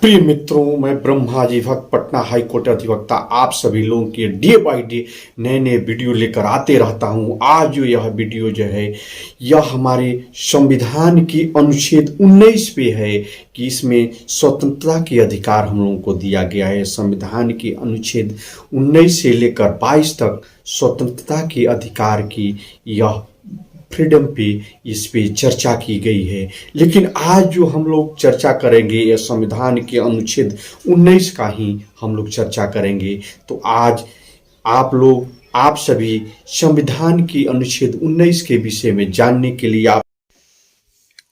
प्रिय मित्रों, मैं ब्रह्माजी भक्त पटना हाईकोर्ट अधिवक्ता आप सभी लोगों के डे बाय डे नए नए वीडियो लेकर आते रहता हूं। आज जो यह वीडियो जो है यह हमारे संविधान की अनुच्छेद 19 पे है कि इसमें स्वतंत्रता के अधिकार हम लोगों को दिया गया है। संविधान के अनुच्छेद 19 से लेकर 22 तक स्वतंत्रता के अधिकार की यह फ्रीडम पे इस पे चर्चा की गई है। लेकिन आज जो हम लोग चर्चा करेंगे यह संविधान के अनुच्छेद 19 का ही हम लोग चर्चा करेंगे। तो आज आप सभी संविधान के अनुच्छेद 19 के विषय में जानने के लिए आप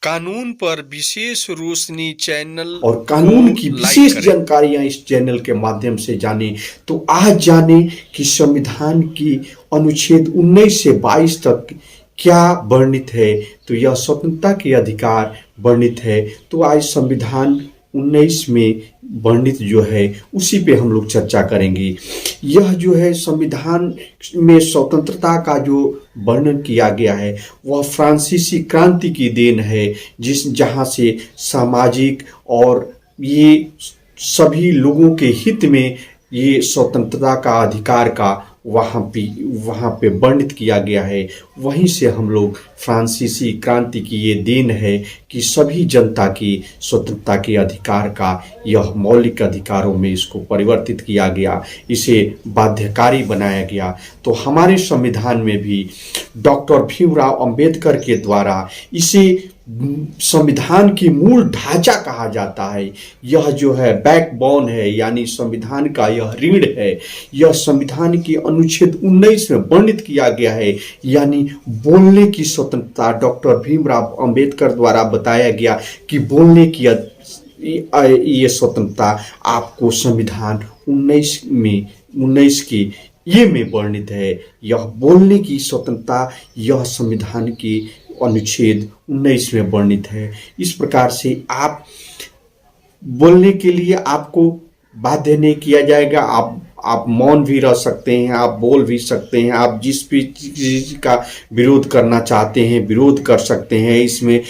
कानून पर विशेष रोशनी चैनल और कानून की विशेष जानकारियां इस चैनल के माध्यम से जाने। तो आज जाने कि संविधान की अनुच्छेद 19 से 22 तक क्या वर्णित है। तो यह स्वतंत्रता के अधिकार वर्णित है। तो आज संविधान 19 में वर्णित जो है उसी पे हम लोग चर्चा करेंगे। यह जो है संविधान में स्वतंत्रता का जो वर्णन किया गया है वह फ्रांसीसी क्रांति की देन है, जहाँ से सामाजिक और ये सभी लोगों के हित में ये स्वतंत्रता का अधिकार का वहाँ पे वर्णित किया गया है। वहीं से हम लोग फ्रांसीसी क्रांति की ये देन है कि सभी जनता की स्वतंत्रता के अधिकार का यह मौलिक अधिकारों में इसको परिवर्तित किया गया, इसे बाध्यकारी बनाया गया। तो हमारे संविधान में भी डॉक्टर भीमराव अंबेडकर के द्वारा इसे संविधान की मूल ढांचा कहा जाता है। यह जो है बैकबोन है, यानी संविधान का यह रीढ़ है। यह संविधान के अनुच्छेद 19 में वर्णित किया गया है, यानी बोलने की स्वतंत्रता। डॉक्टर भीमराव अंबेडकर द्वारा बताया गया कि बोलने की ये स्वतंत्रता आपको संविधान 19 के ये में वर्णित है। यह बोलने की स्वतंत्रता यह संविधान की अनुच्छेद 19 में वर्णित है। इस प्रकार से आप बोलने के लिए आपको बाध्य नहीं किया जाएगा। आप मौन भी रह सकते हैं, आप बोल भी सकते हैं, आप जिस भी चीज का विरोध करना चाहते हैं विरोध कर सकते हैं। इसमें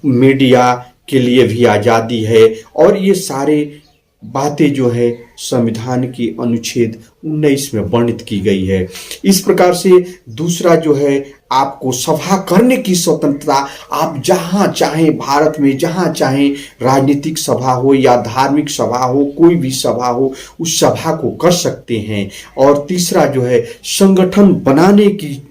मीडिया के लिए भी आज़ादी है और ये सारे बातें जो है संविधान की अनुच्छेद 19 में वर्णित की गई है। इस प्रकार से दूसरा जो है आपको सभा करने की स्वतंत्रता। आप जहां चाहें भारत में जहां चाहें राजनीतिक सभा हो या धार्मिक सभा हो, कोई भी सभा हो, उस सभा को कर सकते हैं। और तीसरा जो है संगठन बनाने की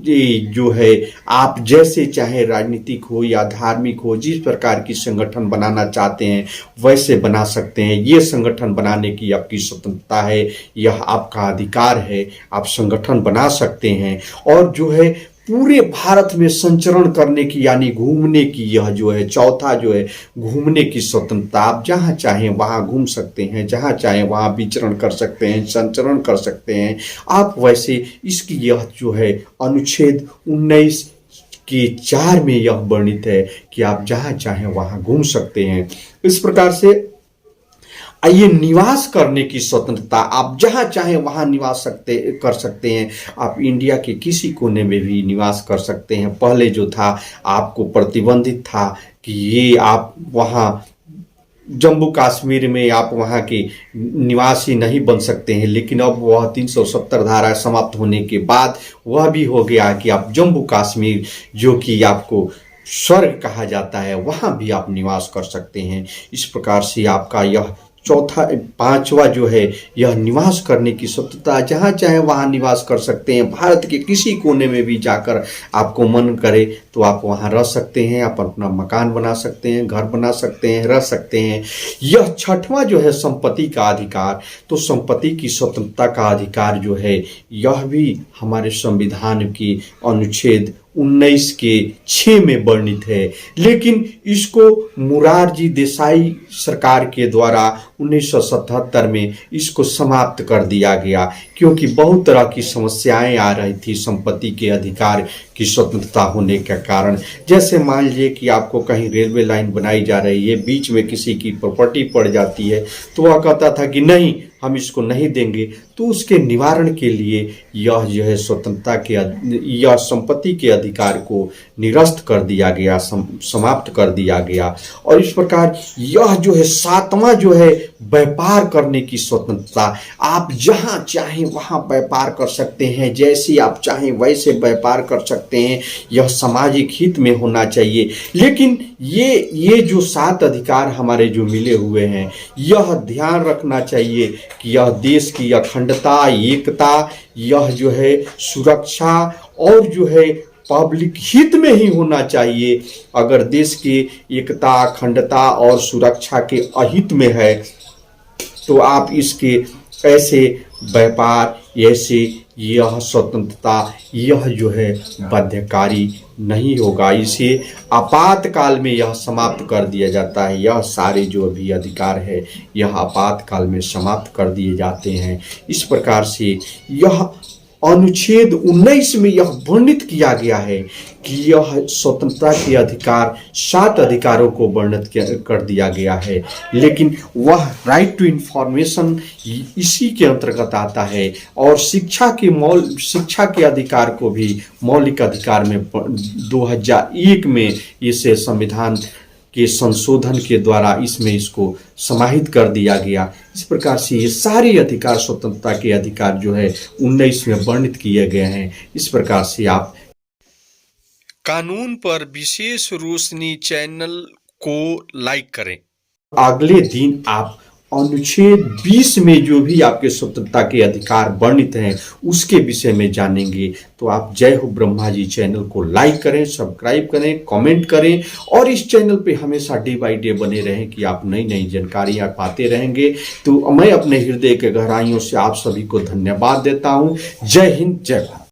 जो है आप जैसे चाहे राजनीतिक हो या धार्मिक हो, जिस प्रकार की संगठन बनाना चाहते हैं वैसे बना सकते हैं। ये संगठन बनाने की आपकी स्वतंत्रता है, यह आपका अधिकार है, आप संगठन बना सकते हैं। और जो है पूरे भारत में संचरण करने की यानी घूमने की यह जो है चौथा जो है घूमने की स्वतंत्रता। आप जहाँ चाहें वहाँ घूम सकते हैं, जहाँ चाहें वहाँ विचरण कर सकते हैं, संचरण कर सकते हैं आप। वैसे इसकी यह जो है अनुच्छेद 19 के 4 में यह वर्णित है कि आप जहाँ चाहें वहाँ घूम सकते हैं। इस प्रकार से आइए निवास करने की स्वतंत्रता। आप जहां चाहें वहां निवास कर सकते हैं। आप इंडिया के किसी कोने में भी निवास कर सकते हैं। पहले जो था आपको प्रतिबंधित था कि ये आप वहां जम्मू कश्मीर में आप वहां के निवासी नहीं बन सकते हैं, लेकिन अब वह 370 धारा समाप्त होने के बाद वह भी हो गया कि आप जम्मू कश्मीर जो कि आपको स्वर्ग कहा जाता है वहां भी आप निवास कर सकते हैं। इस प्रकार से आपका यह पांचवा जो है यह निवास करने की स्वतंत्रता। जहाँ चाहे वहाँ निवास कर सकते हैं। भारत के किसी कोने में भी जाकर आपको मन करे तो आप वहाँ रह सकते हैं। आप अपना मकान बना सकते हैं, घर बना सकते हैं, रह सकते हैं। यह छठवां जो है संपत्ति का अधिकार। तो संपत्ति की स्वतंत्रता का अधिकार जो है यह भी हमारे संविधान की अनुच्छेद 19 के 6 में वर्णित है। लेकिन इसको मोरारजी देसाई सरकार के द्वारा 1977 में इसको समाप्त कर दिया गया, क्योंकि बहुत तरह की समस्याएं आ रही थी संपत्ति के अधिकार की स्वतंत्रता होने के कारण। जैसे मान लीजिए कि आपको कहीं रेलवे लाइन बनाई जा रही है, बीच में किसी की प्रॉपर्टी पड़ जाती है तो वह कहता था कि नहीं, हम इसको नहीं देंगे तो उसके निवारण के लिए यह जो है स्वतंत्रता के यह संपत्ति के अधिकार को निरस्त कर दिया गया, समाप्त कर दिया गया। और इस प्रकार यह जो है सातवां जो है व्यापार करने की स्वतंत्रता, आप जहां चाहें वहां व्यापार कर सकते हैं, जैसे आप चाहें वैसे व्यापार कर सकते हैं, यह सामाजिक हित में होना चाहिए। लेकिन ये जो 7 अधिकार हमारे जो मिले हुए हैं, यह ध्यान रखना चाहिए कि यह देश की अखंडता, एकता, यह जो है सुरक्षा और जो है पब्लिक हित में ही होना चाहिए। अगर देश की एकता, अखंडता और सुरक्षा के अहित में है तो आप इसके ऐसे व्यापार, ऐसे यह स्वतंत्रता, यह जो है बाध्यकारी नहीं होगा। इसे आपातकाल में यह समाप्त कर दिया जाता है। यह सारे जो भी अधिकार है यह आपातकाल में समाप्त कर दिए जाते हैं। इस प्रकार से यह अनुच्छेद 19 में यह वर्णित किया गया है कि यह स्वतंत्रता के अधिकार 7 अधिकारों को वर्णित कर दिया गया है। लेकिन वह राइट टू इंफॉर्मेशन इसी के अंतर्गत आता है। और शिक्षा के अधिकार को भी मौलिक अधिकार में 2001 में इसे संविधान के संशोधन के द्वारा इसमें इसको समाहित कर दिया गया। इस प्रकार से ये सारे अधिकार, स्वतंत्रता के अधिकार जो है 19 में वर्णित किए गए हैं। इस प्रकार से आप कानून पर विशेष रोशनी चैनल को लाइक करें। अगले दिन आप अनुच्छेद 20 में जो भी आपके स्वतंत्रता के अधिकार वर्णित हैं उसके विषय में जानेंगे। तो आप जय हो ब्रह्मा जी चैनल को लाइक करें, सब्सक्राइब करें, कमेंट करें और इस चैनल पे हमेशा डे बाय डे बने रहें कि आप नई नई जानकारियां पाते रहेंगे। तो मैं अपने हृदय के गहराइयों से आप सभी को धन्यवाद देता हूं। जय हिंद, जय भारत।